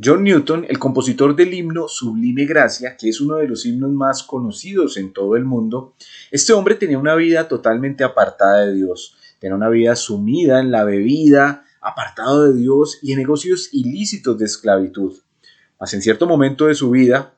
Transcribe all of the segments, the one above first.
John Newton, el compositor del himno Sublime Gracia, que es uno de los himnos más conocidos en todo el mundo, este hombre tenía una vida totalmente apartada de Dios, tenía una vida sumida en la bebida, apartado de Dios y en negocios ilícitos de esclavitud. Mas en cierto momento de su vida,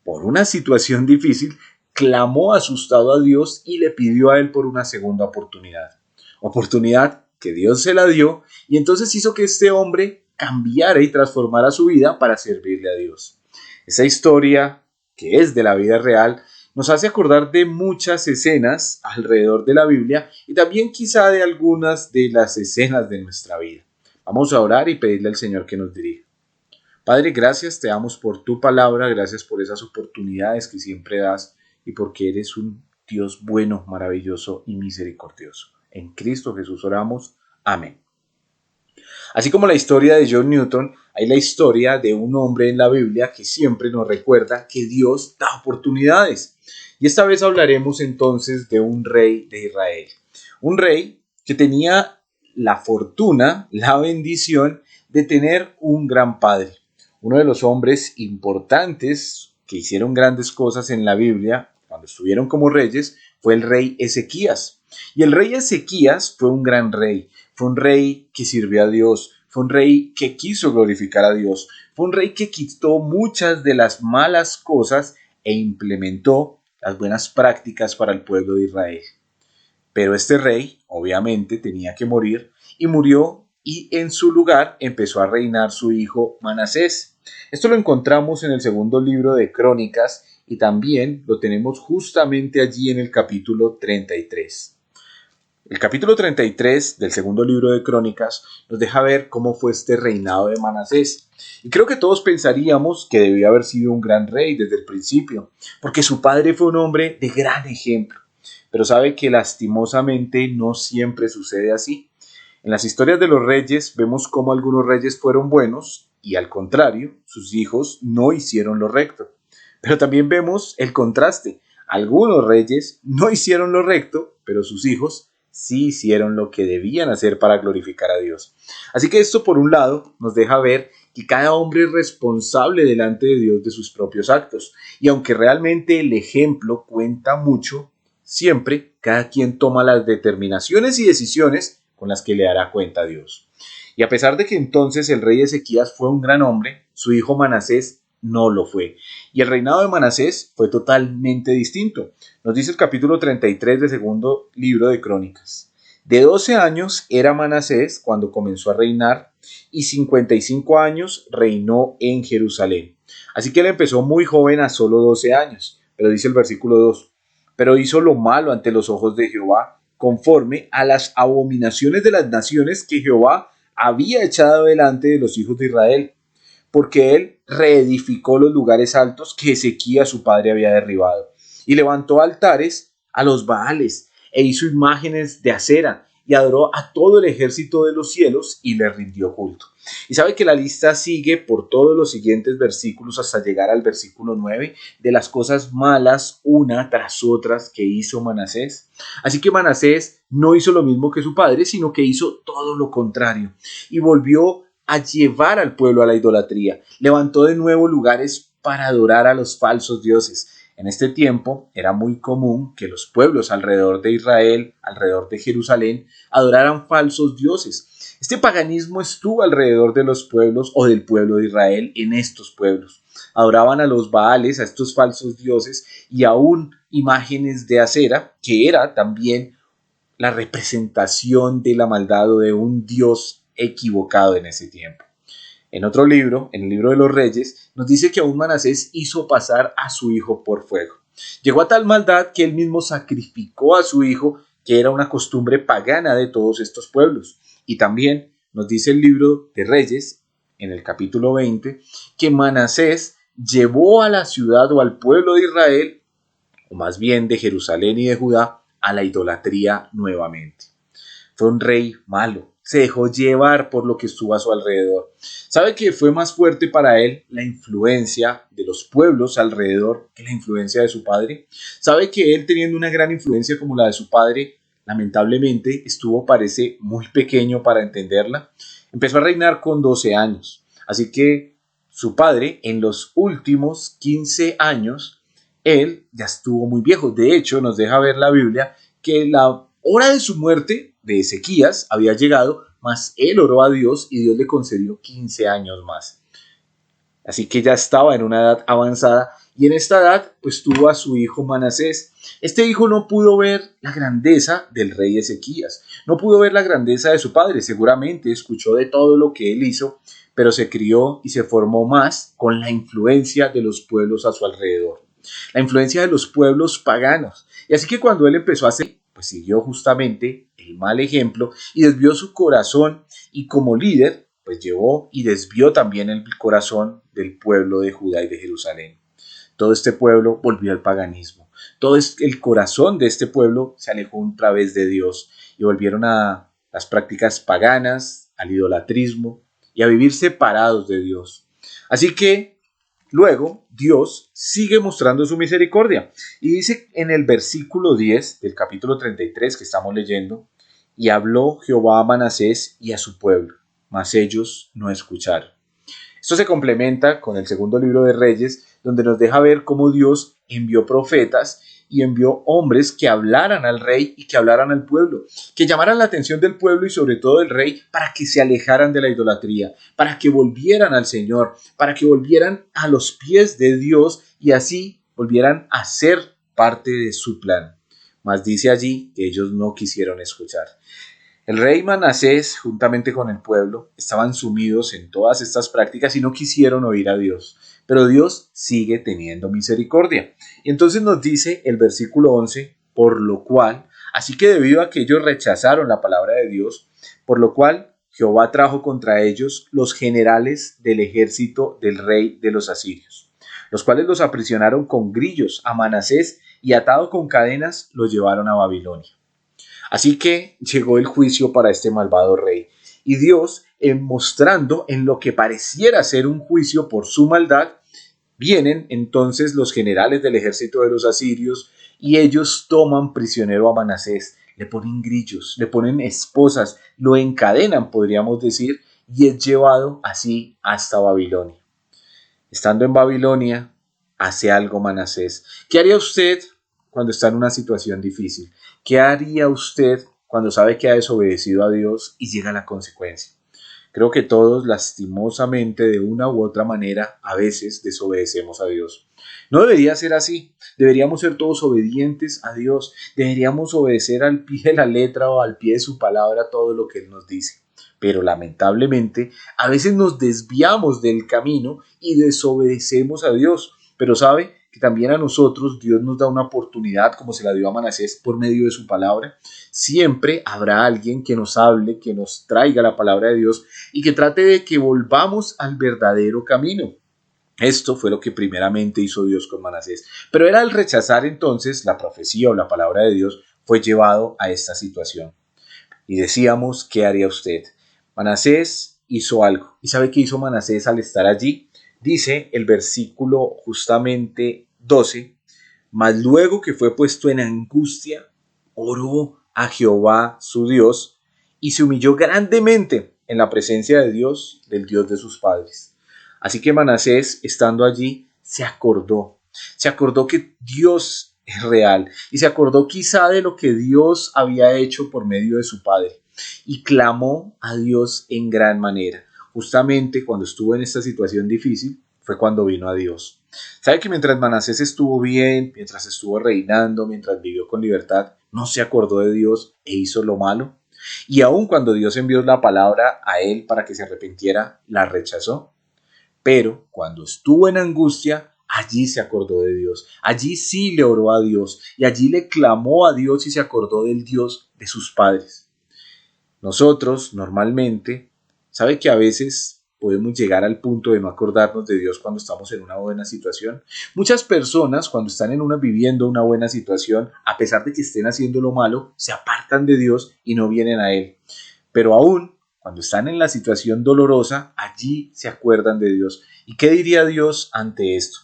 por una situación difícil, clamó asustado a Dios y le pidió a él por una segunda oportunidad. Oportunidad que Dios se la dio y entonces hizo que este hombre cambiara y transformara su vida para servirle a Dios. Esa historia, que es de la vida real, nos hace acordar de muchas escenas alrededor de la Biblia y también quizá de algunas de las escenas de nuestra vida. Vamos a orar y pedirle al Señor que nos dirija. Padre, gracias, te damos por tu palabra, gracias por esas oportunidades que siempre das y porque eres un Dios bueno, maravilloso y misericordioso. En Cristo Jesús oramos. Amén. Así como la historia de John Newton, hay la historia de un hombre en la Biblia que siempre nos recuerda que Dios da oportunidades. Y esta vez hablaremos entonces de un rey de Israel. Un rey que tenía la fortuna, la bendición de tener un gran padre. Uno de los hombres importantes que hicieron grandes cosas en la Biblia cuando estuvieron como reyes fue el rey Ezequías. Y el rey Ezequías fue un gran rey. Fue un rey que sirvió a Dios, fue un rey que quiso glorificar a Dios, fue un rey que quitó muchas de las malas cosas e implementó las buenas prácticas para el pueblo de Israel. Pero este rey, obviamente, tenía que morir y murió y en su lugar empezó a reinar su hijo Manasés. Esto lo encontramos en el segundo libro de Crónicas y también lo tenemos justamente allí en el capítulo 33. El capítulo 33 del segundo libro de Crónicas nos deja ver cómo fue este reinado de Manasés. Y creo que todos pensaríamos que debió haber sido un gran rey desde el principio, porque su padre fue un hombre de gran ejemplo. Pero sabe que lastimosamente no siempre sucede así. En las historias de los reyes vemos cómo algunos reyes fueron buenos y al contrario, sus hijos no hicieron lo recto. Pero también vemos el contraste. Algunos reyes no hicieron lo recto, pero sus hijos sí hicieron lo que debían hacer para glorificar a Dios. Así que esto por un lado nos deja ver que cada hombre es responsable delante de Dios de sus propios actos. Y aunque realmente el ejemplo cuenta mucho, siempre cada quien toma las determinaciones y decisiones con las que le dará cuenta a Dios. Y a pesar de que entonces el rey Ezequías fue un gran hombre, su hijo Manasés no lo fue. Y el reinado de Manasés fue totalmente distinto. Nos dice el capítulo 33 del segundo libro de Crónicas. De 12 años era Manasés cuando comenzó a reinar y 55 años reinó en Jerusalén. Así que él empezó muy joven a solo 12 años. Pero dice el versículo 2. Pero hizo lo malo ante los ojos de Jehová, conforme a las abominaciones de las naciones que Jehová había echado delante de los hijos de Israel, porque él reedificó los lugares altos que Ezequías su padre había derribado, y levantó altares a los Baales, e hizo imágenes de acera, y adoró a todo el ejército de los cielos, y le rindió culto. Y sabe que la lista sigue por todos los siguientes versículos hasta llegar al versículo 9, de las cosas malas una tras otras que hizo Manasés. Así que Manasés no hizo lo mismo que su padre, sino que hizo todo lo contrario, y volvió a llevar al pueblo a la idolatría. Levantó de nuevo lugares para adorar a los falsos dioses. En este tiempo era muy común que los pueblos alrededor de Israel, alrededor de Jerusalén, adoraran falsos dioses. Este paganismo estuvo alrededor de los pueblos o del pueblo de Israel en estos pueblos. Adoraban a los Baales, a estos falsos dioses y aún imágenes de acera, que era también la representación de la maldad o de un dios equivocado en ese tiempo. En otro libro, en el libro de los Reyes, nos dice que aún Manasés hizo pasar a su hijo por fuego. Llegó a tal maldad que él mismo sacrificó a su hijo, que era una costumbre pagana de todos estos pueblos. Y también nos dice el libro de Reyes, en el capítulo 20, que Manasés llevó a la ciudad o al pueblo de Israel, o más bien de Jerusalén y de Judá, a la idolatría nuevamente. Fue un rey malo, se dejó llevar por lo que estuvo a su alrededor. ¿Sabe que fue más fuerte para él la influencia de los pueblos alrededor que la influencia de su padre? ¿Sabe que él, teniendo una gran influencia como la de su padre, lamentablemente parece muy pequeño para entenderla? Empezó a reinar con 12 años. Así que su padre, en los últimos 15 años, él ya estuvo muy viejo. De hecho, nos deja ver la Biblia que la hora de su muerte de Ezequías había llegado, mas él oró a Dios y Dios le concedió 15 años más. Así que ya estaba en una edad avanzada y en esta edad pues tuvo a su hijo Manasés. Este hijo no pudo ver la grandeza del rey Ezequías, no pudo ver la grandeza de su padre, seguramente escuchó de todo lo que él hizo, pero se crió y se formó más con la influencia de los pueblos a su alrededor, la influencia de los pueblos paganos. Y así que cuando él empezó a hacer, pues siguió justamente el mal ejemplo y desvió su corazón y como líder pues llevó y desvió también el corazón del pueblo de Judá y de Jerusalén. Todo este pueblo volvió al paganismo. Todo el corazón de este pueblo se alejó otra vez de Dios y volvieron a las prácticas paganas, al idolatrismo y a vivir separados de Dios. Así que luego Dios sigue mostrando su misericordia y dice en el versículo 10 del capítulo 33 que estamos leyendo: y habló Jehová a Manasés y a su pueblo, mas ellos no escucharon. Esto se complementa con el segundo libro de Reyes, donde nos deja ver cómo Dios envió profetas y envió hombres que hablaran al rey y que hablaran al pueblo, que llamaran la atención del pueblo y sobre todo del rey para que se alejaran de la idolatría, para que volvieran al Señor, para que volvieran a los pies de Dios y así volvieran a ser parte de su plan. Mas dice allí que ellos no quisieron escuchar. El rey Manasés, juntamente con el pueblo, estaban sumidos en todas estas prácticas y no quisieron oír a Dios. Pero Dios sigue teniendo misericordia. Y entonces nos dice el versículo 11, por lo cual, así que debido a que ellos rechazaron la palabra de Dios, por lo cual Jehová trajo contra ellos los generales del ejército del rey de los asirios, los cuales los aprisionaron con grillos a Manasés y atado con cadenas los llevaron a Babilonia. Así que llegó el juicio para este malvado rey. Y Dios, mostrando en lo que pareciera ser un juicio por su maldad, vienen entonces los generales del ejército de los asirios y ellos toman prisionero a Manasés, le ponen grillos, le ponen esposas, lo encadenan, podríamos decir, y es llevado así hasta Babilonia. Estando en Babilonia, hace algo Manasés. ¿Qué haría usted cuando está en una situación difícil? ¿Qué haría usted cuando sabe que ha desobedecido a Dios y llega la consecuencia? Creo que todos, lastimosamente, de una u otra manera, a veces desobedecemos a Dios. No debería ser así. Deberíamos ser todos obedientes a Dios. Deberíamos obedecer al pie de la letra o al pie de su palabra todo lo que Él nos dice. Pero lamentablemente, a veces nos desviamos del camino y desobedecemos a Dios. Pero ¿sabe? Que también a nosotros Dios nos da una oportunidad, como se la dio a Manasés por medio de su palabra. Siempre habrá alguien que nos hable, que nos traiga la palabra de Dios y que trate de que volvamos al verdadero camino. Esto fue lo que primeramente hizo Dios con Manasés. Pero él, al rechazar entonces la profecía o la palabra de Dios, fue llevado a esta situación. Y decíamos, ¿qué haría usted? Manasés hizo algo. ¿Y sabe qué hizo Manasés al estar allí? Dice el versículo justamente 12, mas luego que fue puesto en angustia, oró a Jehová su Dios y se humilló grandemente en la presencia de Dios, del Dios de sus padres. Así que Manasés, estando allí, se acordó que Dios es real y se acordó quizá de lo que Dios había hecho por medio de su padre y clamó a Dios en gran manera. Justamente cuando estuvo en esta situación difícil fue cuando vino a Dios. ¿Sabe que mientras Manasés estuvo bien, mientras estuvo reinando, mientras vivió con libertad, no se acordó de Dios e hizo lo malo? Y aun cuando Dios envió la palabra a él para que se arrepintiera, la rechazó. Pero cuando estuvo en angustia, allí se acordó de Dios. Allí sí le oró a Dios y allí le clamó a Dios y se acordó del Dios de sus padres. Nosotros normalmente, ¿sabe que a veces podemos llegar al punto de no acordarnos de Dios cuando estamos en una buena situación? Muchas personas cuando están viviendo una buena situación, a pesar de que estén haciendo lo malo, se apartan de Dios y no vienen a Él. Pero aún cuando están en la situación dolorosa, allí se acuerdan de Dios. ¿Y qué diría Dios ante esto?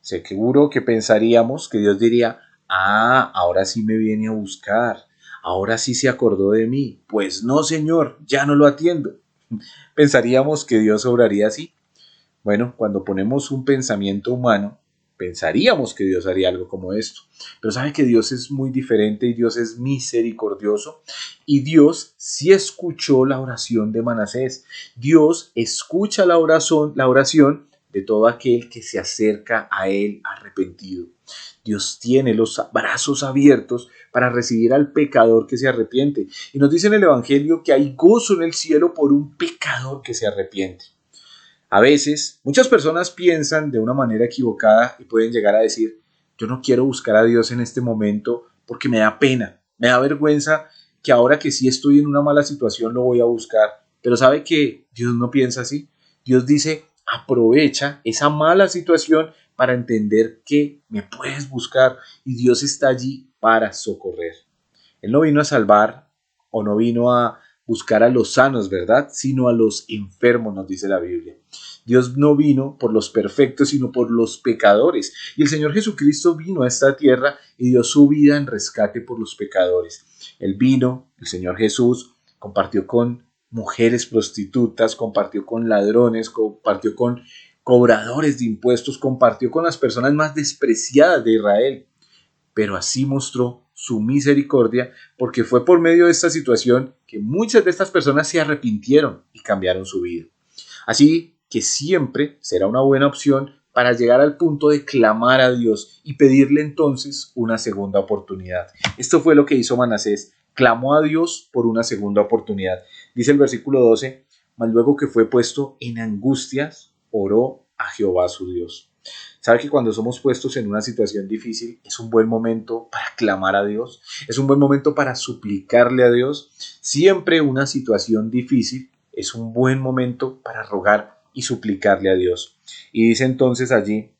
Seguro que pensaríamos que Dios diría, ahora sí me viene a buscar, ahora sí se acordó de mí. Pues no, Señor, ya no lo atiendo. ¿Pensaríamos que Dios obraría así? Bueno, cuando ponemos un pensamiento humano, pensaríamos que Dios haría algo como esto. Pero sabe que Dios es muy diferente y Dios es misericordioso. Y Dios sí escuchó la oración de Manasés. Dios escucha la oración de todo aquel que se acerca a Él arrepentido. Dios tiene los brazos abiertos para recibir al pecador que se arrepiente. Y nos dice en el Evangelio que hay gozo en el cielo por un pecador que se arrepiente. A veces, muchas personas piensan de una manera equivocada y pueden llegar a decir, yo no quiero buscar a Dios en este momento porque me da pena, me da vergüenza que ahora que sí estoy en una mala situación lo voy a buscar. Pero sabe que Dios no piensa así. Dios dice, aprovecha esa mala situación para entender que me puedes buscar y Dios está allí para socorrer. Él no vino a salvar o no vino a buscar a los sanos, ¿verdad? Sino a los enfermos, nos dice la Biblia. Dios no vino por los perfectos, sino por los pecadores. Y el Señor Jesucristo vino a esta tierra y dio su vida en rescate por los pecadores. Él vino, el Señor Jesús, compartió con mujeres prostitutas, compartió con ladrones, compartió con cobradores de impuestos, compartió con las personas más despreciadas de Israel. Pero así mostró su misericordia porque fue por medio de esta situación que muchas de estas personas se arrepintieron y cambiaron su vida. Así que siempre será una buena opción para llegar al punto de clamar a Dios y pedirle entonces una segunda oportunidad. Esto fue lo que hizo Manasés, clamó a Dios por una segunda oportunidad. Dice el versículo 12, mas luego que fue puesto en angustias, oró a Jehová su Dios. ¿Sabe que cuando somos puestos en una situación difícil es un buen momento para clamar a Dios? Es un buen momento para suplicarle a Dios. Siempre una situación difícil es un buen momento para rogar y suplicarle a Dios. Y dice entonces allí,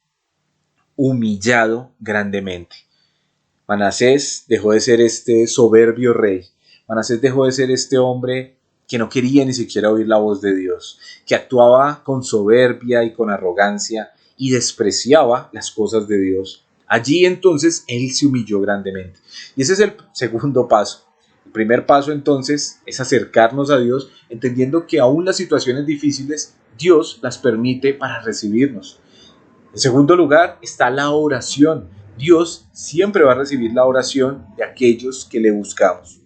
humillado grandemente. Manasés dejó de ser este soberbio rey. Manasés dejó de ser este hombre que no quería ni siquiera oír la voz de Dios, que actuaba con soberbia y con arrogancia y despreciaba las cosas de Dios. Allí entonces él se humilló grandemente. Y ese es el segundo paso. El primer paso entonces es acercarnos a Dios, entendiendo que aún las situaciones difíciles Dios las permite para recibirnos. En segundo lugar está la oración. Dios siempre va a recibir la oración de aquellos que le buscamos.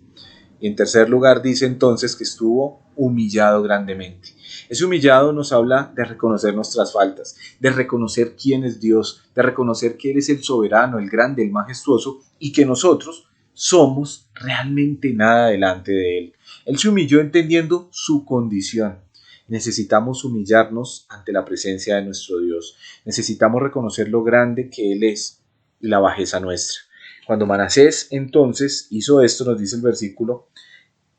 Y en tercer lugar dice entonces que estuvo humillado grandemente. Ese humillado nos habla de reconocer nuestras faltas, de reconocer quién es Dios, de reconocer que Él es el soberano, el grande, el majestuoso y que nosotros somos realmente nada delante de Él. Él se humilló entendiendo su condición. Necesitamos humillarnos ante la presencia de nuestro Dios. Necesitamos reconocer lo grande que Él es y la bajeza nuestra. Cuando Manasés entonces hizo esto, nos dice el versículo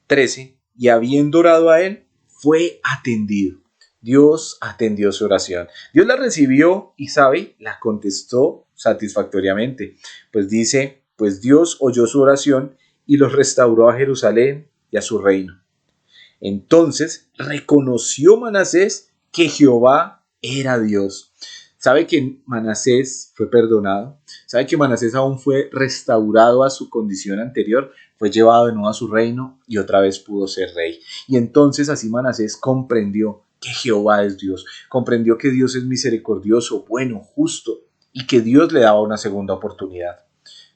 13, y habiendo orado a él, fue atendido. Dios atendió su oración. Dios la recibió y, ¿sabe?, la contestó satisfactoriamente. Pues dice, pues Dios oyó su oración y los restauró a Jerusalén y a su reino. Entonces reconoció Manasés que Jehová era Dios. ¿Sabe que Manasés fue perdonado? ¿Sabe que Manasés aún fue restaurado a su condición anterior? Fue llevado de nuevo a su reino y otra vez pudo ser rey. Y entonces así Manasés comprendió que Jehová es Dios. Comprendió que Dios es misericordioso, bueno, justo y que Dios le daba una segunda oportunidad.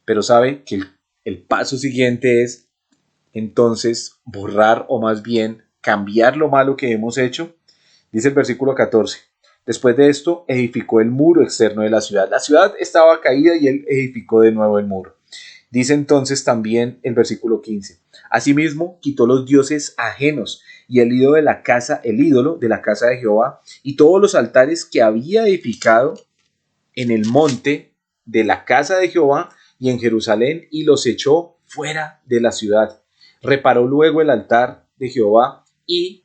Pero sabe que el paso siguiente es entonces borrar o más bien cambiar lo malo que hemos hecho. Dice el versículo 14. Después de esto, edificó el muro externo de la ciudad. La ciudad estaba caída y él edificó de nuevo el muro. Dice entonces también el versículo 15. Asimismo, quitó los dioses ajenos y el ídolo de la casa de Jehová y todos los altares que había edificado en el monte de la casa de Jehová y en Jerusalén y los echó fuera de la ciudad. Reparó luego el altar de Jehová y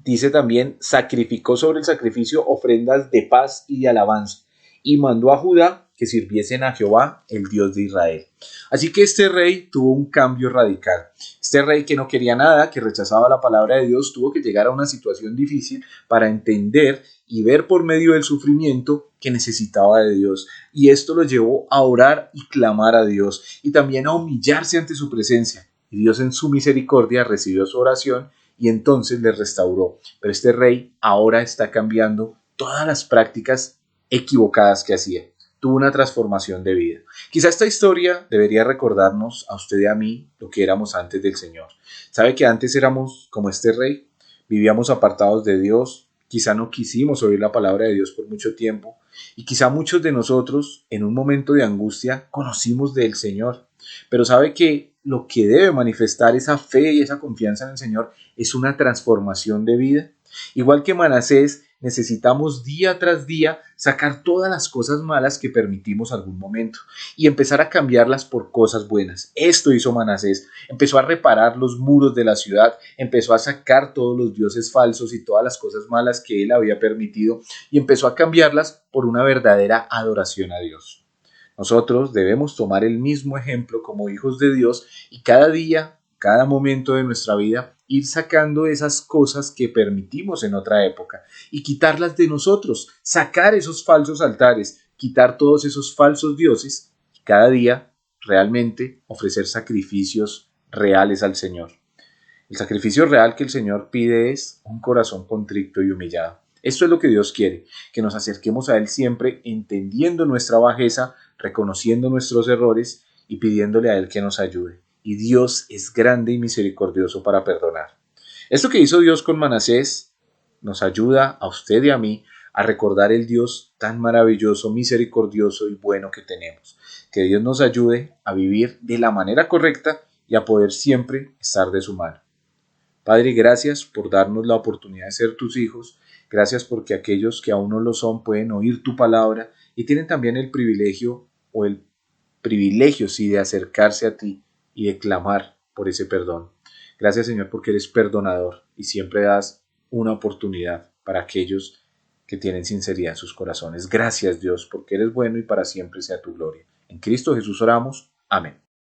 dice también, sacrificó sobre el sacrificio ofrendas de paz y de alabanza, y mandó a Judá que sirviesen a Jehová, el Dios de Israel. Así que este rey tuvo un cambio radical. Este rey que no quería nada, que rechazaba la palabra de Dios, tuvo que llegar a una situación difícil para entender y ver por medio del sufrimiento que necesitaba de Dios. Y esto lo llevó a orar y clamar a Dios, y también a humillarse ante su presencia. Y Dios en su misericordia recibió su oración y entonces les restauró. Pero este rey ahora está cambiando todas las prácticas equivocadas que hacía. Tuvo una transformación de vida. Quizá esta historia debería recordarnos a usted y a mí lo que éramos antes del Señor. ¿Sabe que antes éramos como este rey? Vivíamos apartados de Dios, quizá no quisimos oír la palabra de Dios por mucho tiempo y quizá muchos de nosotros en un momento de angustia conocimos del Señor. Pero sabe que lo que debe manifestar esa fe y esa confianza en el Señor es una transformación de vida. Igual que Manasés, necesitamos día tras día sacar todas las cosas malas que permitimos algún momento y empezar a cambiarlas por cosas buenas. Esto hizo Manasés. Empezó a reparar los muros de la ciudad, empezó a sacar todos los dioses falsos y todas las cosas malas que él había permitido y empezó a cambiarlas por una verdadera adoración a Dios. Nosotros debemos tomar el mismo ejemplo como hijos de Dios y cada día, cada momento de nuestra vida, ir sacando esas cosas que permitimos en otra época y quitarlas de nosotros, sacar esos falsos altares, quitar todos esos falsos dioses y cada día realmente ofrecer sacrificios reales al Señor. El sacrificio real que el Señor pide es un corazón contrito y humillado. Esto es lo que Dios quiere, que nos acerquemos a Él siempre entendiendo nuestra bajeza, reconociendo nuestros errores y pidiéndole a Él que nos ayude. Y Dios es grande y misericordioso para perdonar. Esto que hizo Dios con Manasés nos ayuda a usted y a mí a recordar el Dios tan maravilloso, misericordioso y bueno que tenemos. Que Dios nos ayude a vivir de la manera correcta y a poder siempre estar de su mano. Padre, gracias por darnos la oportunidad de ser tus hijos. Gracias porque aquellos que aún no lo son pueden oír tu palabra y tienen también el privilegio, sí, de acercarse a ti y de clamar por ese perdón. Gracias, Señor, porque eres perdonador y siempre das una oportunidad para aquellos que tienen sinceridad en sus corazones. Gracias, Dios, porque eres bueno y para siempre sea tu gloria. En Cristo Jesús oramos. Amén.